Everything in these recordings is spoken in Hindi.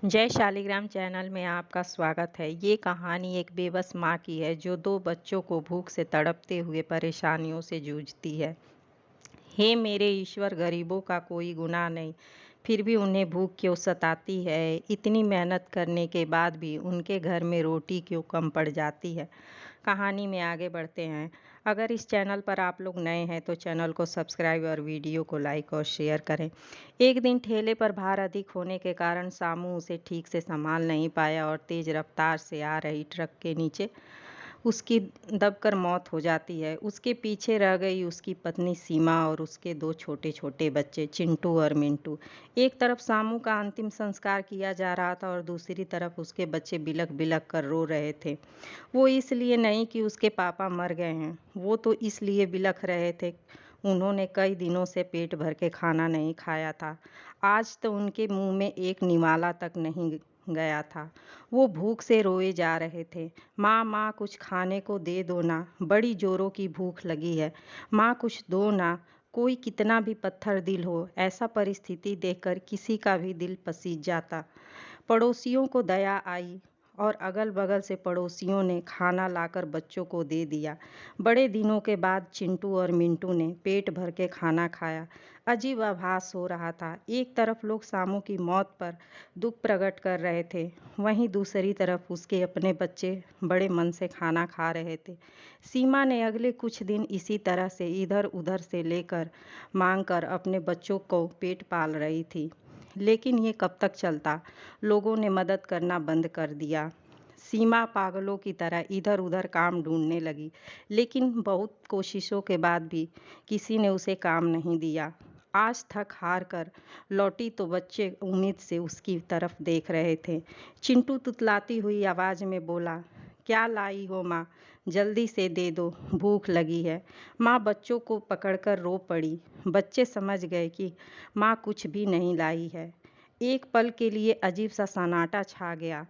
जय शालिग्राम चैनल में आपका स्वागत है। ये कहानी एक बेबस माँ की है जो दो बच्चों को भूख से तड़पते हुए परेशानियों से जूझती है। हे मेरे ईश्वर, गरीबों का कोई गुनाह नहीं, फिर भी उन्हें भूख क्यों सताती है? इतनी मेहनत करने के बाद भी उनके घर में रोटी क्यों कम पड़ जाती है? कहानी में आगे बढ़ते हैं। अगर इस चैनल पर आप लोग नए हैं तो चैनल को सब्सक्राइब और वीडियो को लाइक और शेयर करें। एक दिन ठेले पर भार अधिक होने के कारण सामू उसे ठीक से संभाल नहीं पाया और तेज रफ्तार से आ रही ट्रक के नीचे उसकी दबकर मौत हो जाती है। उसके पीछे रह गई उसकी पत्नी सीमा और उसके दो छोटे छोटे बच्चे चिंटू और मिंटू। एक तरफ सामू का अंतिम संस्कार किया जा रहा था और दूसरी तरफ उसके बच्चे बिलख बिलख कर रो रहे थे। वो इसलिए नहीं कि उसके पापा मर गए हैं, वो तो इसलिए बिलख रहे थे। उन्होंने कई दिनों से पेट भर के खाना नहीं खाया था। आज तो उनके मुंह में एक निवाला तक नहीं गया था। वो भूख से रोए जा रहे थे। माँ माँ, कुछ खाने को दे दो ना, बड़ी जोरों की भूख लगी है। माँ कुछ दो ना। कोई कितना भी पत्थर दिल हो, ऐसा परिस्थिति देखकर किसी का भी दिल पसीज जाता। पड़ोसियों को दया आई और अगल-बगल से पड़ोसियों ने खाना लाकर बच्चों को दे दिया। बड़े दिनों के बाद चिंटू और मिंटू ने पेट भर के खाना खाया। अजीब आभास हो रहा था। एक तरफ लोग सामू की मौत पर दुख प्रकट कर रहे थे, वहीं दूसरी तरफ उसके अपने बच्चे बड़े मन से खाना खा रहे थे। सीमा ने अगले कुछ दिन इसी तरह से इधर-उधर से लेकर मांग कर अपने बच्चों को पेट पाल रही थी। लेकिन ये कब तक चलता? लोगों ने मदद करना बंद कर दिया। सीमा पागलों की तरह इधर उधर काम ढूंढने लगी, लेकिन बहुत कोशिशों के बाद भी किसी ने उसे काम नहीं दिया। आज थक हार कर लौटी तो बच्चे उम्मीद से उसकी तरफ देख रहे थे। चिंटू तुतलाती हुई आवाज में बोला, क्या लाई हो माँ? जल्दी से दे दो, भूख लगी है। माँ बच्चों को पकड़कर रो पड़ी। बच्चे समझ गए कि माँ कुछ भी नहीं लाई है। एक पल के लिए अजीब सा सन्नाटा छा गया।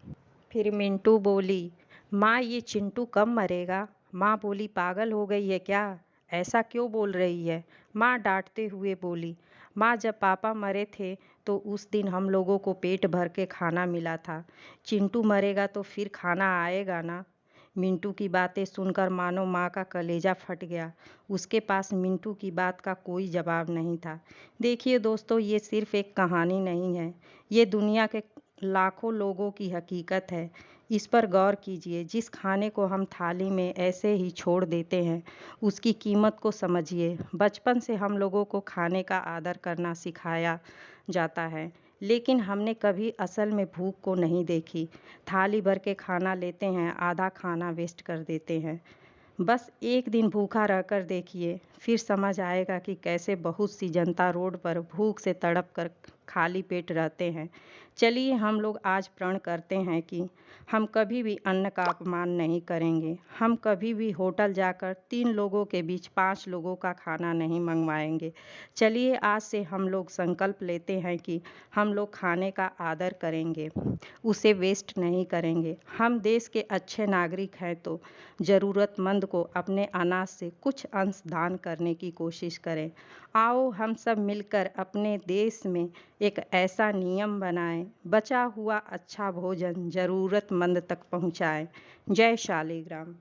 फिर मिंटू बोली, माँ ये चिंटू कब मरेगा? माँ बोली, पागल हो गई है क्या? ऐसा क्यों बोल रही है? माँ डांटते हुए बोली, माँ जब पापा मरे थे तो उस दिन हम लोगों को पेट भर के खाना मिला था। चिंटू मरेगा तो फिर खाना आएगा ना? मिंटू की बातें सुनकर मानो माँ का कलेजा फट गया। उसके पास मिंटू की बात का कोई जवाब नहीं था। देखिए दोस्तों, ये सिर्फ एक कहानी नहीं है, ये दुनिया के लाखों लोगों की हकीकत है। इस पर गौर कीजिए। जिस खाने को हम थाली में ऐसे ही छोड़ देते हैं, उसकी कीमत को समझिए। बचपन से हम लोगों को खाने का आदर करना सिखाया जाता है, लेकिन हमने कभी असल में भूख को नहीं देखी। थाली भर के खाना लेते हैं, आधा खाना वेस्ट कर देते हैं। बस एक दिन भूखा रहकर देखिए, फिर समझ आएगा कि कैसे बहुत सी जनता रोड पर भूख से तड़प कर खाली पेट रहते हैं। चलिए हम लोग आज प्रण करते हैं कि हम कभी भी अन्न का अपमान नहीं करेंगे। हम कभी भी होटल जाकर 3 लोगों के बीच 5 लोगों का खाना नहीं मंगवाएंगे। चलिए आज से हम लोग संकल्प लेते हैं कि हम लोग खाने का आदर करेंगे, उसे वेस्ट नहीं करेंगे। हम देश के अच्छे नागरिक हैं तो ज़रूरतमंद को अपने अनाज से कुछ अंश दान करने की कोशिश करें। आओ हम सब मिलकर अपने देश में एक ऐसा नियम बनाएं, बचा हुआ अच्छा भोजन ज़रूरतमंद तक पहुंचाएं। जय शालिग्राम।